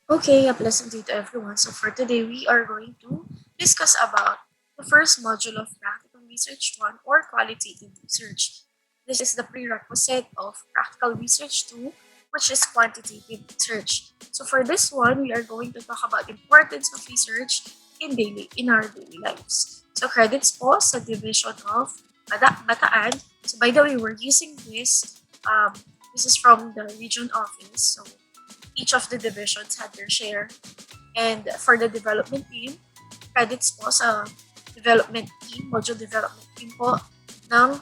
Okay, a pleasant day to everyone. So for today, we are going to discuss about the first module of Practical Research 1 or Qualitative Research. This is the prerequisite of Practical Research 2, which is Quantitative Research. So for this one, we are going to talk about the importance of research in our daily lives. So credits po sa Division of Bataan. So by the way, we're using this is from the region office. So each of the divisions had their share. And for the development team, credits po sa development team, module development team po ng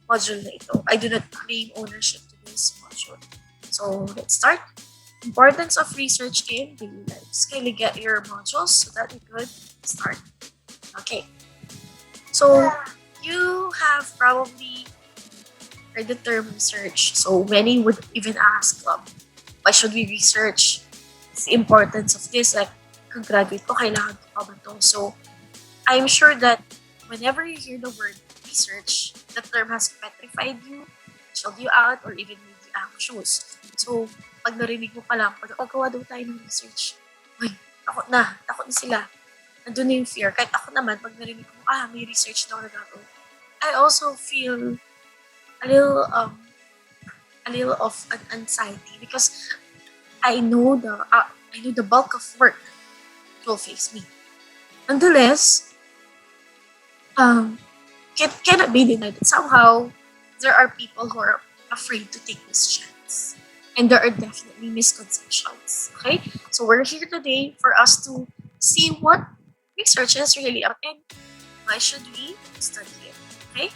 module na ito. I do not claim ownership to this module. So let's start. Importance of research in daily lives. Kindly get your modules so that we could start. Okay. So you have probably heard the term research. So many would even ask, why should we research? It's the importance of this. Like, kung graduate ko, kailangan ko pa ba to? So, I'm sure that whenever you hear the word research, the term has petrified you, chilled you out, or even made you anxious. So, pag narinig mo pa lang, pag gagawa daw tayo ng research, uy, takot na sila. Nandun na yung fear. Kahit ako naman, pag narinig ko, may research na ako nagagawa. I also feel a little, of an anxiety because I know the bulk of work will face me. Nonetheless, it cannot be denied that somehow there are people who are afraid to take this chance. And there are definitely misconceptions. Okay? So we're here today for us to see what research is really about and why should we study it. Okay?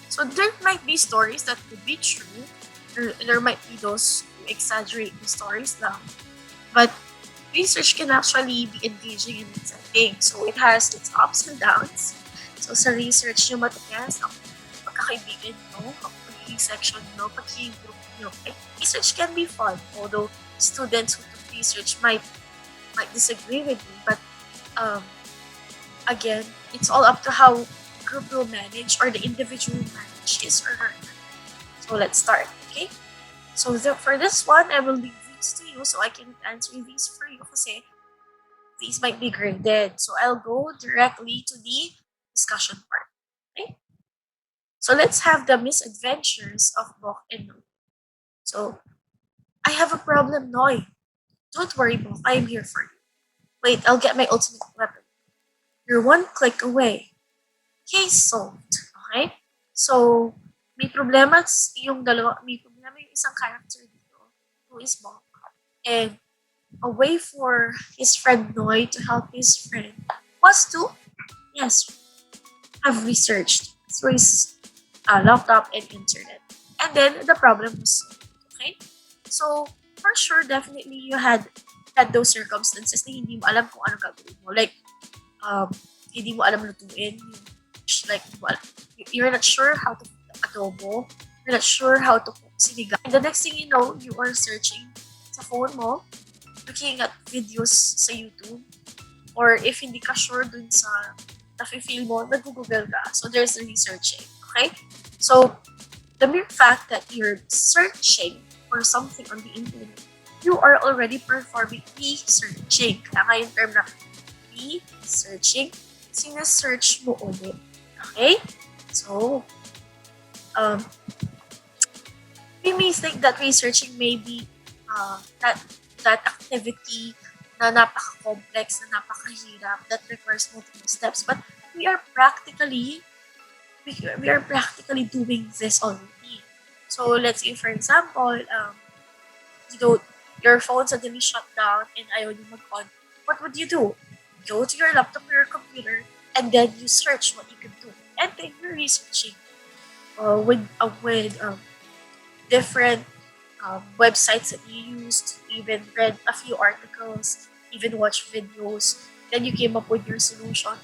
So there might be stories that could be true. There might be those who exaggerate the stories lang. But research can actually be engaging and exciting. So it has its ups and downs. So sa research nyo matigas, ang pagkakaibigan nyo, ang pagiging section nyo, pagiging group nyo, research can be fun. Although students who took research might disagree with me. But again, it's all up to how group will manage or the individual will manage his or her. So let's start, okay? So for this one, I will leave these to you so I can answer these for you kasi these might be graded. So I'll go directly to the discussion part, okay? So let's have the misadventures of Bok and Noy. So, I have a problem, Noy. Don't worry, Bok. I am here for you. Wait, I'll get my ultimate weapon. You're one click away. Case solved. Okay? So, may problema yung isang character dito, who is Bok. And a way for his friend Noy to help his friend was to, yes, have researched through his laptop and internet. And then, the problem was solved. Okay? So, for sure, definitely you had those circumstances na hindi mo alam kung ano gagawin mo. Like, hindi mo alam lutuin. Like, you're not sure how to cook adobo. You're not sure how to cook sinigang. And the next thing you know, you are searching sa phone mo, looking at videos sa YouTube. Or if hindi ka sure dun sa nafe-feel mo, nag-google ka. So, there's the researching. Okay? So, the mere fact that you're searching for something on the internet, you are already performing researching. Kaya nga yung term na researching, sinesearch mo ulit. Okay? So, we may think that researching may be that activity na napaka-complex, na napakahirap, that requires multiple steps. But we are practically doing this already. So let's say, for example, your phone suddenly shut down and ayaw nyo mag-on. What would you do? Go to your laptop or your computer and then you search what you can do. And then you're researching with different websites that you used, even read a few articles, even watched videos. Then you came up with your solution.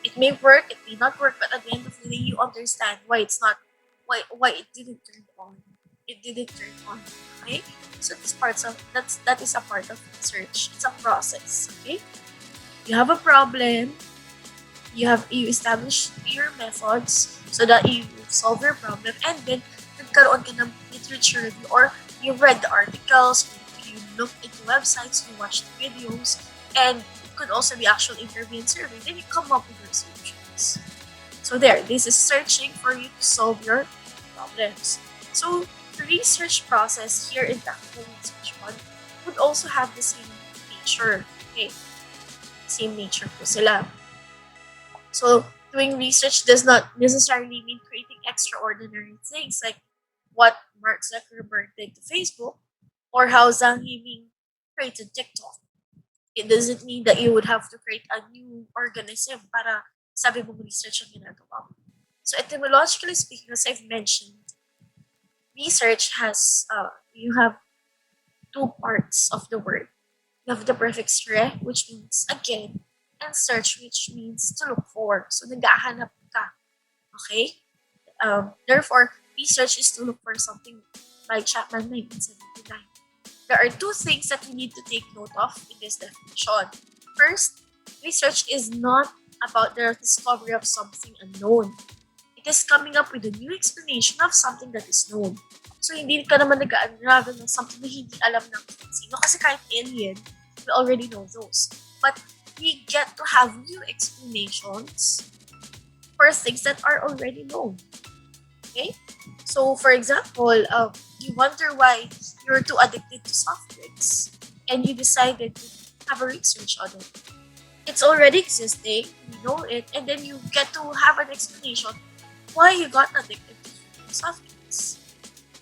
It may work, it may not work, but at the end of the day, you understand why it didn't turn on. It didn't turn on. Okay? So that is a part of research. It's a process. Okay? You have a problem, you establish your methods so that you solve your problem, and then nagkaroon ka ng literature review or you read the articles, you look into websites, you watch the videos, and it could also be actual interview and survey. Then you come up with your solutions. So there, this is searching for you to solve your problems. So the research process here in Tactical Research 1 would also have the same nature. Okay, same nature po sila. So doing research does not necessarily mean creating extraordinary things like what Mark Zuckerberg did to Facebook or how Zhang Yiming created TikTok. It doesn't mean that you would have to create a new organism para sabi mong research ang ginagawa mo. So etymologically speaking, as I've mentioned, research has, you have two parts of the word. You have the prefix re, which means again, and search, which means to look for. So naghahanap ka. Okay? Therefore, research is to look for something by Chapman 1979. There are two things that we need to take note of in this definition. First, research is not about the discovery of something unknown. It is coming up with a new explanation of something that is known. So, hindi ka naman nag-unravel ng something na hindi alam ng sino. Kasi kahit alien, we already know those. But we get to have new explanations for things that are already known. Okay? So, for example, you wonder why you're too addicted to soft drinks and you decided to have a research on it. It's already existing, you know it, and then you get to have an explanation why you got addicted to soft drinks.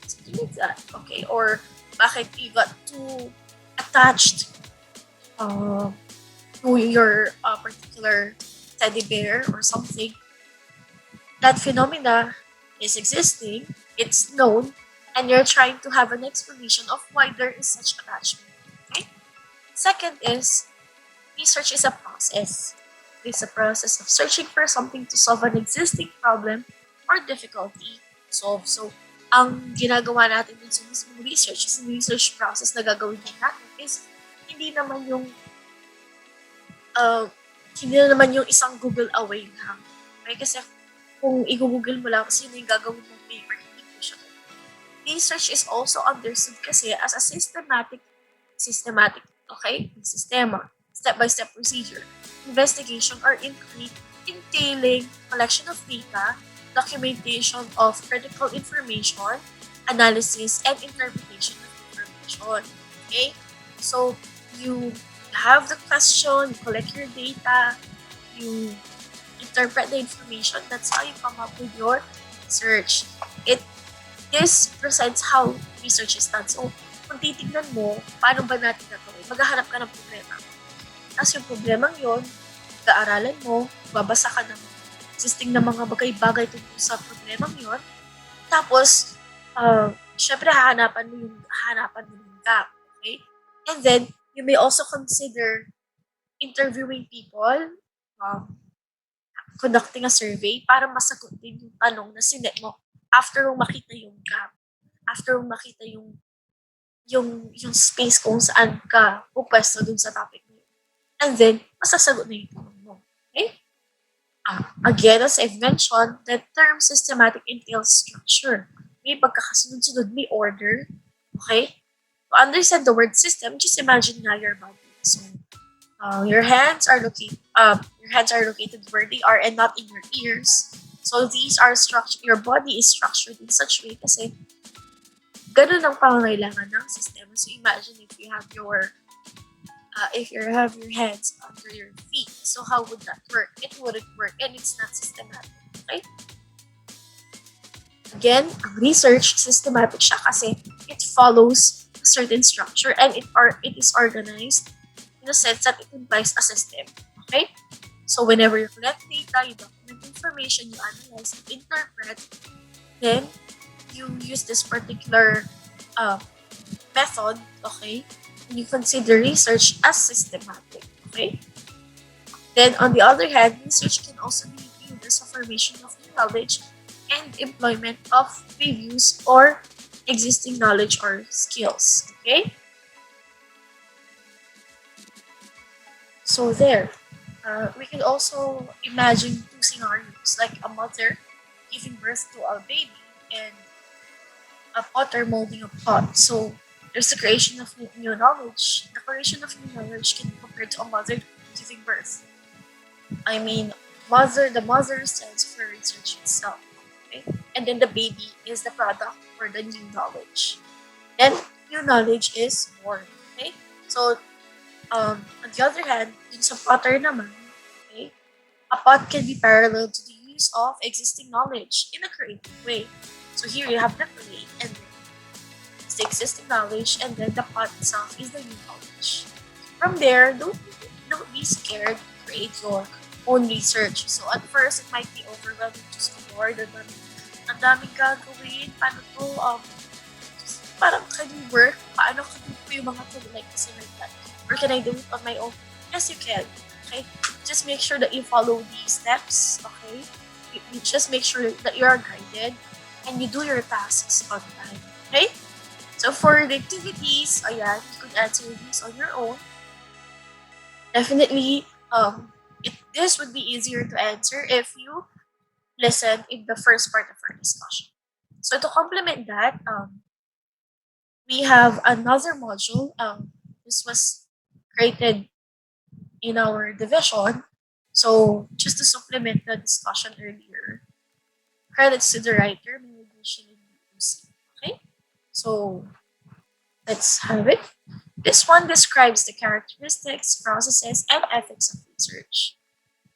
Something like that, okay? Or bakit you got too attached to your particular teddy bear or something. That phenomena is existing, it's known, and you're trying to have an explanation of why there is such attachment. Okay? Second is, research is a process. It's a process of searching for something to solve an existing problem or difficulty to solve. So, ang ginagawa natin dun sa mismong research, is research process na gagawin natin is hindi naman yung isang Google away lang. Okay? Kasi kung i-google mo lang kasi yun yung gagawin mong paper, hindi po siya. Research is also understood kasi as a systematic, okay? Sistema, step-by-step procedure, investigation or inquiry entailing collection of data, documentation of critical information, analysis, and interpretation of information. Okay? So, you have the question, you collect your data, you interpret the information. That's how you come up with your research. This presents how research is done. So, kung titignan mo, paano ba natin gagawin? Maghahanap ka ng problema. Tapos yung problemang yon, pag-aaralan mo, babasa ka ng existing na mga bagay-bagay tungkol sa problemang yon. Tapos, syempre, hahanapan mo yung gap. Okay? And then, you may also consider interviewing people, conducting a survey para masagot din yung tanong na sinet mo after mo makita yung gap, after mo makita yung space kung saan ka pupwesto dun sa topic mo. And then, masasagot na yung tanong mo. Okay? Again, as I've mentioned, the term systematic entails structure. May pagkakasunod-sunod, may order. Okay? To understand the word system, just imagine nga your body. So, your hands are located where they are and not in your ears. So these are structured. Your body is structured in such way kasi ganun ang pangangailangan ng sistema. So imagine if you have your hands under your feet. So how would that work? It wouldn't work and it's not systematic. Okay? Again, ang research systematic siya kasi it follows a certain structure and it is organized in a sense that it implies a system. Okay? So whenever you collect data, you document information, you analyze, you interpret, then you use this particular method, okay? And you consider research as systematic, okay? Then on the other hand, research can also be viewed as a formation of new knowledge and employment of previous or existing knowledge or skills, okay? So there. We could also imagine two scenarios, like a mother giving birth to a baby and a potter molding a pot. So There's the creation of new knowledge. The creation of new knowledge can be compared to a mother giving birth. I mean, the mother stands for research itself. Okay? And then the baby is the product for the new knowledge. Then new knowledge is born. Okay? So, on the other hand, dun sa potter naman, okay, a pot can be parallel to the use of existing knowledge in a creative way. So here you have the clay, and then it's the existing knowledge, and then the pot itself is the new knowledge. From there, don't be scared to create your own research. So at first, it might be overwhelming, just Lord, ang daming gagawin, paano to, just parang can you work? Paano ko do ko yung mga to, like this and like that? Or can I do it on my own? Yes, you can. Okay? Just make sure that you follow these steps. Okay? You just make sure that you are guided and you do your tasks on time. Okay? So for the activities, ayan, you could answer these on your own. Definitely, this would be easier to answer if you listen in the first part of our discussion. So to complement that, we have another module. This was created in our division. So just to supplement the discussion earlier, credits to the writer, Division of Bataan. Okay, so let's have it. This one describes the characteristics, processes, and ethics of research.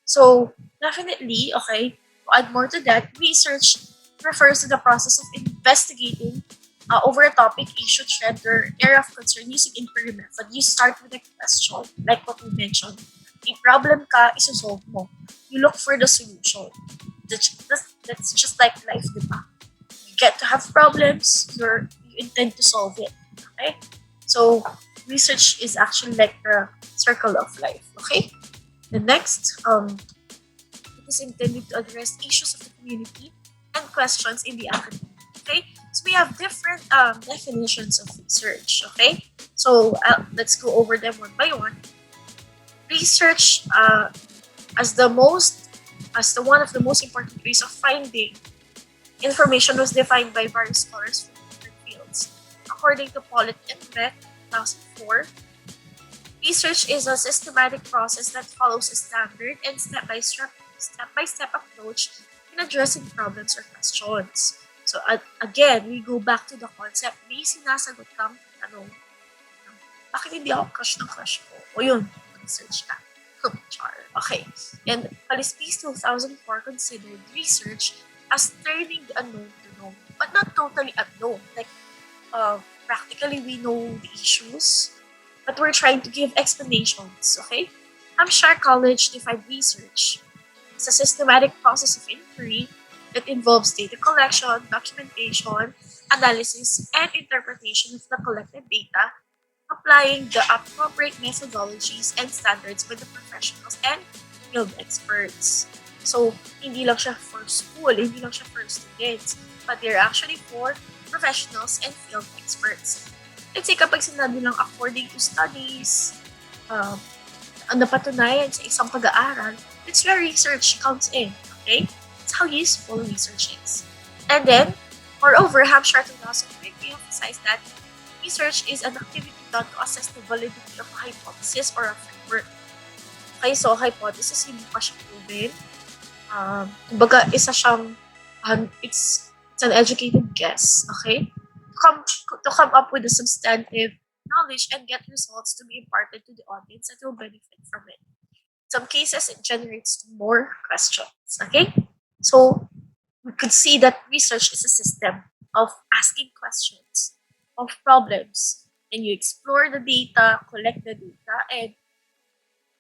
So definitely, okay, to add more to that, research refers to the process of investigating over a topic, issue, trend, or area of concern using inquiry method. You start with a question, like what we mentioned. May problem ka, isosolve mo. You look for the solution. That's just like life, di ba? You get to have problems, you intend to solve it. Okay? So, research is actually like the circle of life. Okay? The next, it is intended to address issues of the community and questions in the academy. Okay, so we have different definitions of research. Okay, so let's go over them one by one. Research, as the one of the most important ways of finding information, was defined by various scholars from different fields. According to Pollitt and Beck, 2004, research is a systematic process that follows a standard and step-by-step approach in addressing problems or questions. So again, we go back to the concept. May sinasagot kang tanong. Bakit hindi ako crush ng crush ko? O yun, research ka. Char. Okay. And Palispis 2004 considered research as turning the unknown to known, but not totally unknown. Like, practically we know the issues, but we're trying to give explanations, okay? Hampshire College defined research as a systematic process of inquiry that involves data collection, documentation, analysis, and interpretation of the collected data, applying the appropriate methodologies and standards by the professionals and field experts. So, hindi lang siya for school, hindi lang siya for students, but they're actually for professionals and field experts. Let's say kapag sinabi lang according to studies, ang napatunayan sa isang pag-aaral, it's where research comes in, okay? It's how useful research is. And then, moreover, Hampshire 2003 emphasized that research is an activity done to assess the validity of a hypothesis or a framework. Okay, so hypothesis, hindi pa siya proven. Kumbaga, isa siyang, it's an educated guess, okay? To come up with a substantive knowledge and get results to be imparted to the audience that will benefit from it. In some cases, it generates more questions, okay? So, we could see that research is a system of asking questions, of problems, and you explore the data, collect the data, and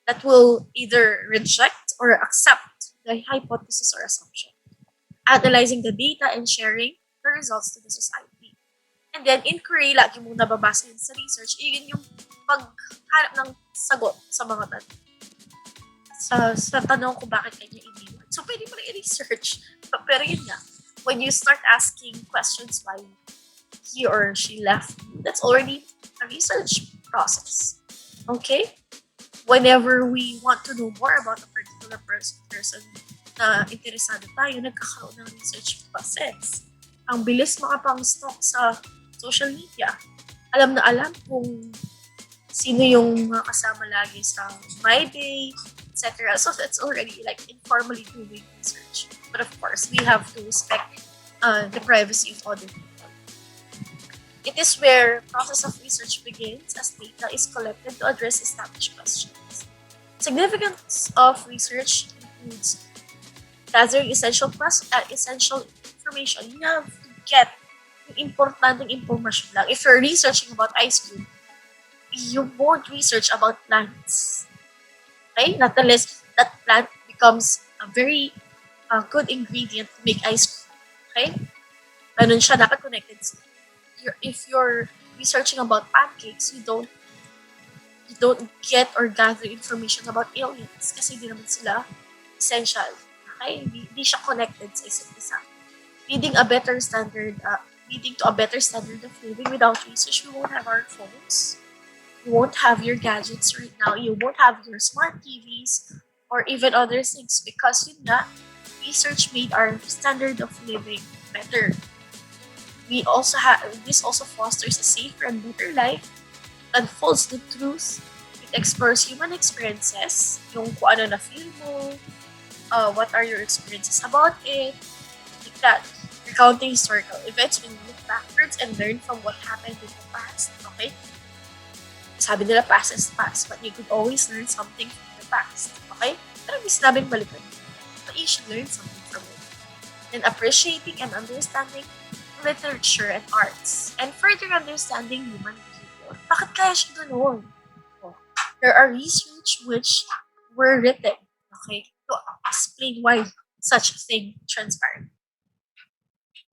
that will either reject or accept the hypothesis or assumption. Analyzing the data and sharing the results to the society. And then, inquiry, lagi mong nababasa yun sa research, yun yung paghanap ng sagot sa mga tanong. Sa tanong kung bakit kanya iniwan. So, pwede mo rin i-research. Pero yun nga, when you start asking questions why he or she left you, that's already a research process. Okay? Whenever we want to know more about a particular person na interesado tayo, nagkakaroon ng research process. Ang bilis makapang-stalk sa social media. alam kung sino yung mga kasama lagi sa My Day, etc. So that's already like informally doing research. But of course, we have to respect the privacy of other people. It is where process of research begins as data is collected to address established questions. Significance of research includes gathering essential information. You have to get yung importanteng impormasyon lang. If you're researching about ice cream, you won't research about plants. Okay? Not unless that plant becomes a very good ingredient to make ice cream. Okay? Ganun siya, dapat connected. If you're researching about pancakes, you don't get or gather information about aliens kasi hindi naman sila essential. Okay? Hindi siya connected sa isa't isa. Leading to a better standard of living without research, we won't have our phones. You won't have your gadgets right now. You won't have your smart TVs or even other things because yun nga, research made our standard of living better. This also fosters a safer and better life, unfolds the truth, it explores human experiences, yung kung ano na feel mo, what are your experiences about it, like that. Recounting historical events when you look backwards and learn from what happened in the past. Okay? Sabi nila past is past, but you could always learn something from the past. Okay? Pero may sinabing balikan. But you should learn something from it. And appreciating and understanding literature and arts. And further understanding human behavior. Bakit kaya siya ganoon? Oh, there are research which were written, okay, to explain why such a thing transpired.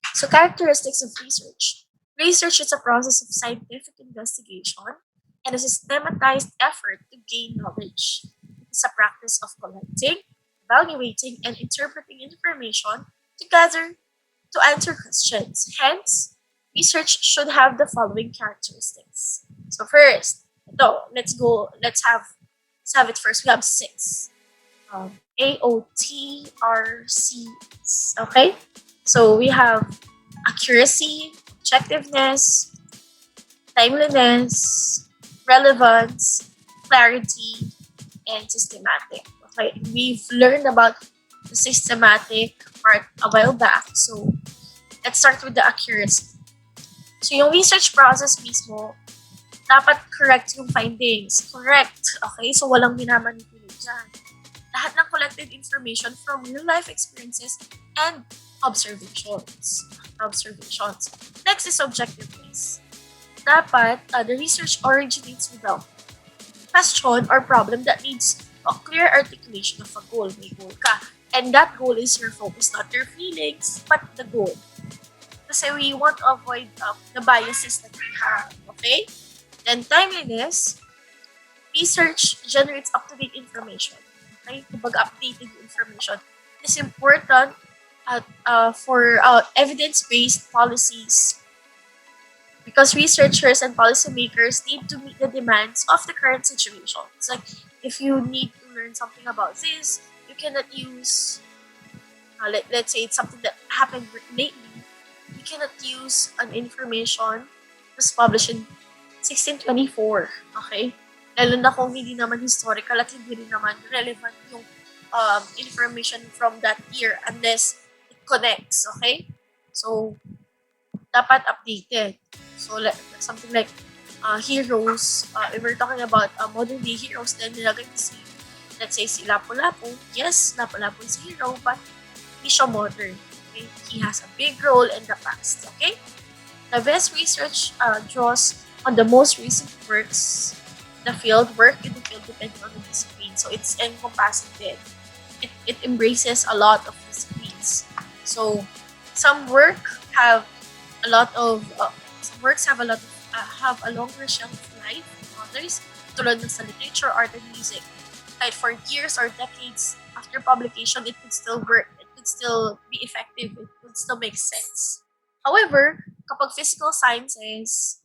So characteristics of research. Research is a process of scientific investigation and a systematized effort to gain knowledge. It is a practice of collecting, evaluating, and interpreting information to answer questions. Hence, research should have the following characteristics. So first, let's have it first. We have six. AOTRCs. Okay? So we have accuracy, objectiveness, timeliness, relevance, clarity, and systematic. Okay, we've learned about the systematic part a while back. So let's start with the accuracy. So yung research process mismo, dapat correct yung findings. Correct. Okay? So walang minamanipulate dyan. Lahat ng collected information from real-life experiences and observations. Next is objectiveness. Dapat, the research originates with a question or problem that needs a clear articulation of a goal. May goal ka. And that goal is your focus, not your feelings, but the goal. Kasi we want to avoid the biases that we have. Okay? Then timeliness. Research generates up-to-date information. Okay? Kapag updated information. It is important for evidence-based policies because researchers and policymakers need to meet the demands of the current situation. It's like if you need to learn something about this, you cannot use, let's say it's something that happened lately, you cannot use an information that was published in 1624. Okay? Lalo na kung hindi naman historical at hindi rin naman relevant yung information from that year unless it connects. Okay? So, dapat updated. So, something like heroes, if we're talking about modern day heroes, then nilagay si, let's say si Lapu-Lapu. Yes, Lapu-Lapu is a hero, but hindi siya modern. Okay? He has a big role in the past. Okay? The best research draws on the most recent works in the field depending on the discipline. So, it's encompassing din. It embraces a lot of disciplines. So, some works have a lot of have a longer shelf life than others, tulad ng sa literature, art, and music. Like for years or decades after publication, it could still work. It could still be effective. It could still make sense. However, kapag physical sciences,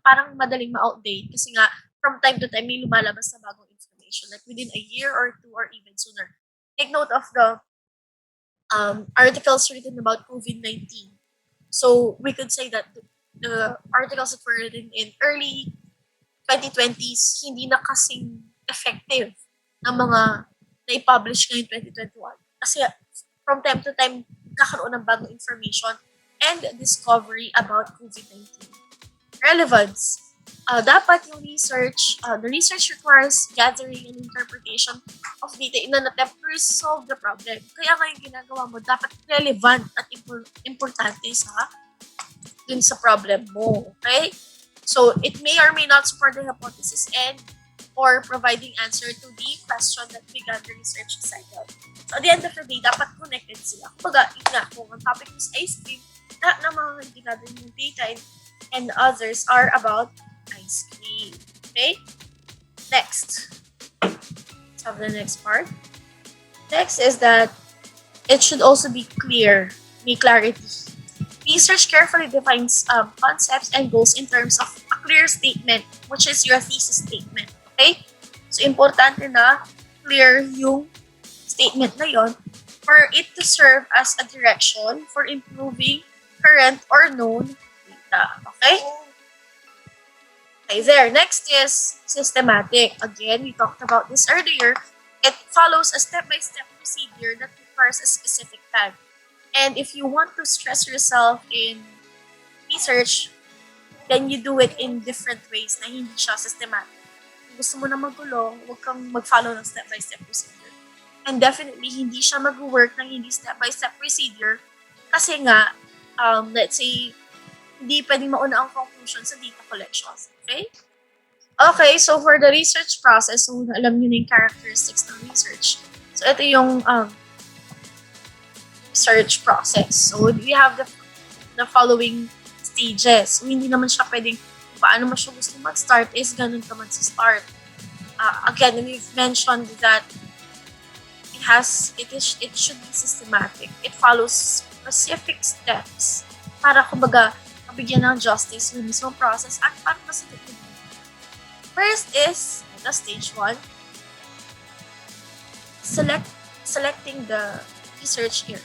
parang madaling ma-outdate kasi nga from time to time may lumalabas na bagong information like within a year or two or even sooner. Take note of the articles written about COVID-19. So we could say that the articles that were written in early 2020s, hindi na kasing effective ng mga na-publish ngayong 2021. Kasi from time to time, kakaroon ng bagong information and discovery about COVID-19. Relevance. Dapat yung the research requires gathering and interpretation of data in an attempt to resolve the problem. Kaya nga yung ginagawa mo, dapat relevant at importante dun sa problem mo. Okay? So, it may or may not support the hypothesis and or providing answer to the question that began the research cycle. So, at the end of the day, dapat connected sila. Kumbaga, yun nga, kung ang topic is ice cream, lahat ng mga ginagawa yung data and others are about ice cream. Okay? Next. Let's have the next part. Next is that it should also be clear, may clarity. Research carefully defines concepts and goals in terms of a clear statement, which is your thesis statement. Okay? So, importante na clear yung statement na yon for it to serve as a direction for improving current or known data. Okay? Okay, there. Next is systematic. Again, we talked about this earlier. It follows a step-by-step procedure that requires a specific time. And if you want to stress yourself in research, then you do it in different ways na hindi siya systematic. Kung gusto mo na magulo, huwag kang mag-follow ng step-by-step procedure. And definitely, hindi siya mag-work ng hindi step-by-step procedure kasi nga, let's say, hindi pwedeng mauna ang conclusion sa data collections. Okay? Okay, so for the research process, so alam niyo na yung characteristics ng research. So ito yung research process. So we have the following stages. So hindi naman siya pwedeng paano mo siya gusto mag-start is ganun ka man sa start. Again, we've mentioned that it should be systematic. It follows specific steps para kumbaga mabigyan ng justice yung mismo process at para masagot mo. First is the stage 1. Selecting the research area.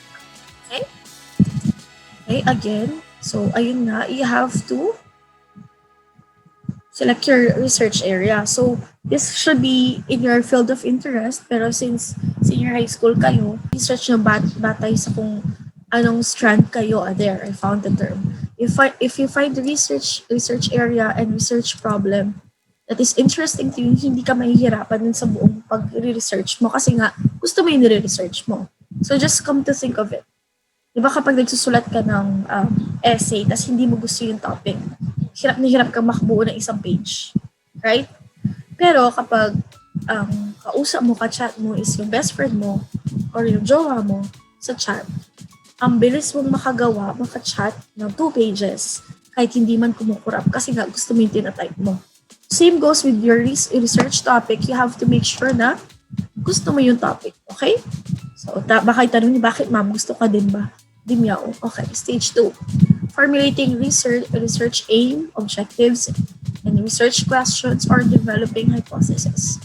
Okay? Okay, again. So, ayun nga, you have to select your research area. So, this should be in your field of interest. Pero since senior high school kayo, research nyo batay sa kung anong strand kayo. There, I found the term. If you find the research area and research problem that is interesting to you, hindi ka mahihirapan din sa buong pag-research mo kasi nga gusto mo yung nire-research mo. So just come to think of it. Diba kapag nagsusulat ka ng essay tas hindi mo gusto yung topic, hirap na hirap kang makabuo ng isang page. Right? Pero kapag kausap mo, ka-chat mo is yung best friend mo or yung jowa mo sa chat, ang bilis mong maka-chat ng 2 pages kahit hindi man kumukurap kasi nga gusto mo yung tinatype mo. Same goes with your research topic. You have to make sure na gusto mo yung topic. Okay? So, baka itanong niyo, bakit ma'am, gusto ka din ba? Dimyaw. Okay, stage 2. Formulating research aim, objectives, and research questions or developing hypothesis.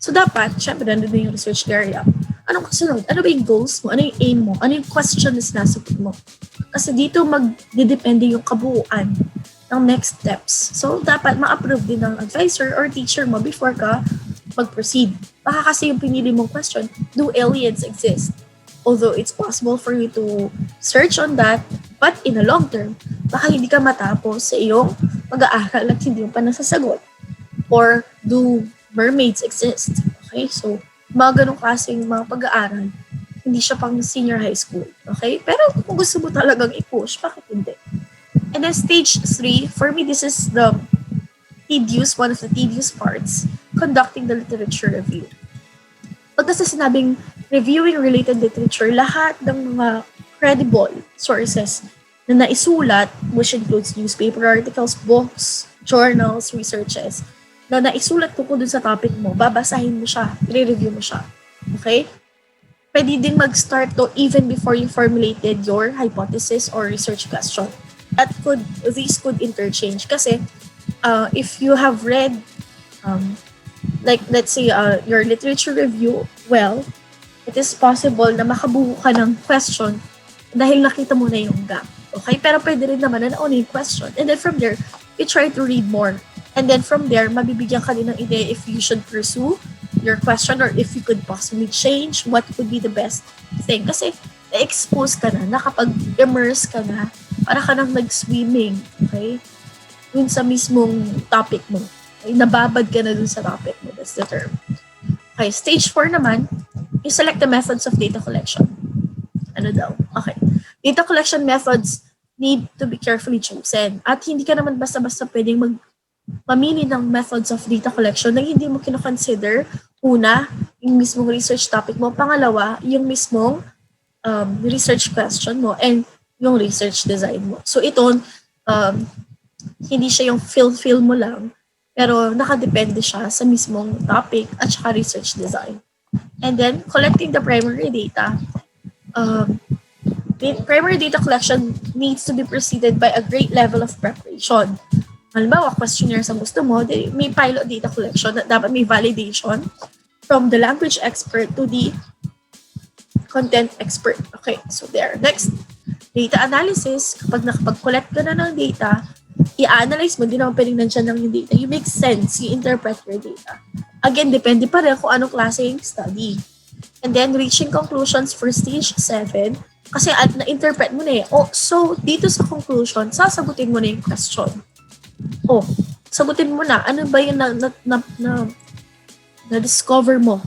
So, dapat, syempre, nandun na yung research area. Anong kasunod? Ano ba yung goals mo? Ano yung aim mo? Ano yung question na sinasagot mo? Kasi dito magdidepende yung kabuuan ng next steps. So, dapat ma-approve din ng advisor or teacher mo before ka mag-proceed. Baka kasi yung pinili mong question, do aliens exist? Although it's possible for you to search on that, but in the long term, baka hindi ka matapos sa iyong pag-aaral at hindi mo pa nasasagot. Or do mermaids exist? Okay, so mga ganong klaseng mga pag-aaral, hindi siya pang senior high school. Okay, pero kung gusto mo talagang i-push, bakit hindi? And then stage 3, for me, this is one of the tedious parts, conducting the literature review. Pag kasi sinabing reviewing related literature, lahat ng mga credible sources na naisulat, which includes newspaper articles, books, journals, researches, na naisulat tungkol dun sa topic mo, babasahin mo siya, i-review mo siya. Okay? Pwede din mag-start to even before you formulated your hypothesis or research question. These could interchange kasi if you have read like let's say your literature review well, it is possible na makabuo ka ng question dahil nakita mo na yung gap. Okay? Pero pwede rin naman na nauna yung question. And then from there, you try to read more. And then from there, mabibigyan ka din ng idea if you should pursue your question or if you could possibly change what would be the best thing. Kasi na-expose ka na, nakapag-immerse ka na, para ka nang nag-swimming, okay? Dun sa mismong topic mo. Okay? Nababad ka na dun sa topic mo. That's the term. Okay, stage 4 naman, you select the methods of data collection. Ano daw? Okay. Data collection methods need to be carefully chosen. At hindi ka naman basta-basta pwedeng mamili ng methods of data collection na hindi mo kinoconsider. Una, yung mismong research topic mo. Pangalawa, yung mismong research question mo and yung research design mo. So ito, hindi siya yung fill mo lang, pero nakadepende siya sa mismong topic at saka research design. And then, collecting the primary data. The primary data collection needs to be preceded by a great level of preparation. Halimbawa, questionnaires ang gusto mo, may pilot data collection na dapat may validation from the language expert to the content expert. Okay, so there. Next, data analysis. Kapag nakapag-collect ka na ng data, i-analyze mo, hindi naman pwedeng nandiyan lang yung data. You make sense, you interpret your data. Again, depende pa rin kung anong klase yung study. And then, reaching conclusions for stage 7. Kasi na-interpret mo na eh. Oh, so, dito sa conclusion, sasagutin mo na yung question. Oh, sagutin mo na. Ano ba yung na-discover mo?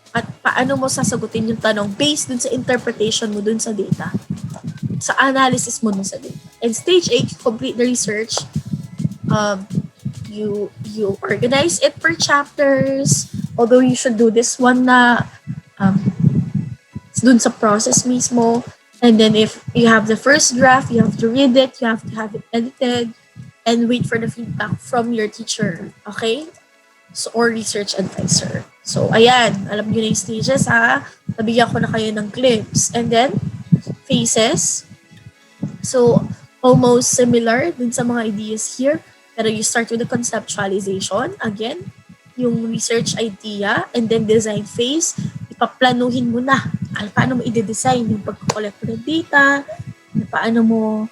At paano mo sasagutin yung tanong based dun sa interpretation mo dun sa data. Sa analysis mo dun sa data. And stage 8, complete the research. You organize it per chapters. Although you should do this one na dun sa process mismo. And then if you have the first draft, you have to read it, you have to have it edited, and wait for the feedback from your teacher. Okay? So, or research advisor. So, ayan. Alam niyo na yung stages, ha? Nabigyan ko na kayo ng clips. And then, phases. So, almost similar dun sa mga ideas here. Pero you start with the conceptualization. Again, yung research idea. And then, design phase. Ipaplanuhin mo na. Paano mo i-design yung pag-collect mo ng data. Paano mo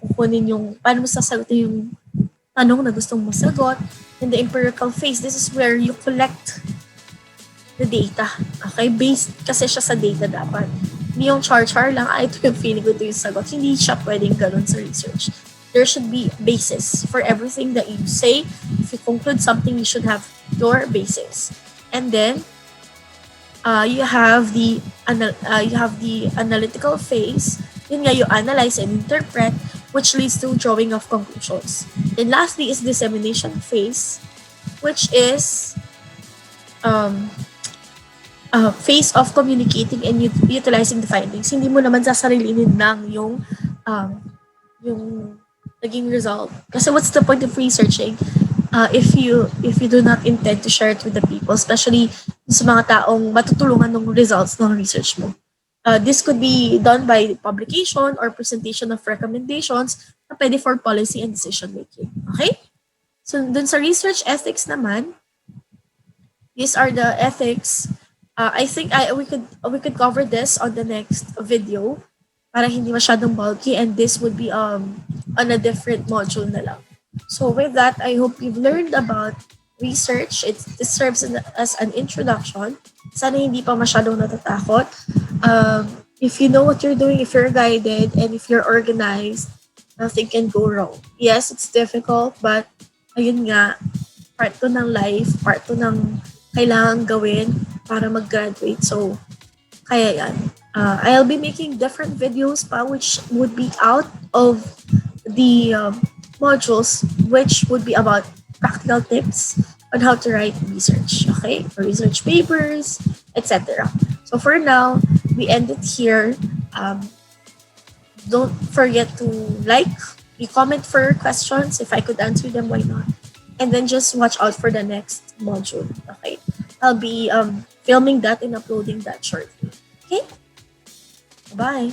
kukunin yung, paano mo sasagutin yung tanong na gustong masagot. In the empirical phase, this is where you collect the data. Okay? Based kasi siya sa data dapat. Hindi yung char-char lang, ito yung feeling ko, ito yung sagot. Hindi siya pwedeng ganun sa research. There should be basis for everything that you say. If you conclude something, you should have your basis. And then, you have the analytical phase. Yun nga, you analyze and interpret, which leads to drawing of conclusions. And lastly is dissemination phase, which is phase of communicating and utilizing the findings. Hindi mo naman sasarilinin lang yung naging result. Kasi what's the point of researching if you do not intend to share it with the people, especially sa mga taong matutulungan ng results ng research mo. This could be done by publication or presentation of recommendations na pwede for policy and decision making. Okay? So, dun sa research ethics naman, these are the ethics. I think we could cover this on the next video para hindi masyadong bulky, and this would be on a different module na lang. So with that, I hope you've learned about research. This serves as an introduction. Sana hindi pa masyadong natatakot. If you know what you're doing, if you're guided, and if you're organized, nothing can go wrong. Yes, it's difficult, but ayun nga, part to ng life, part to ng kailangan gawin para mag-graduate. So, kaya yan. I'll be making different videos pa which would be out of the modules, which would be about practical tips on how to write research, okay? Or research papers, etc. So for now, we end it here. Don't forget to you comment for questions. If I could answer them, why not? And then just watch out for the next module, okay? I'll be filming that and uploading that shortly, okay? Bye.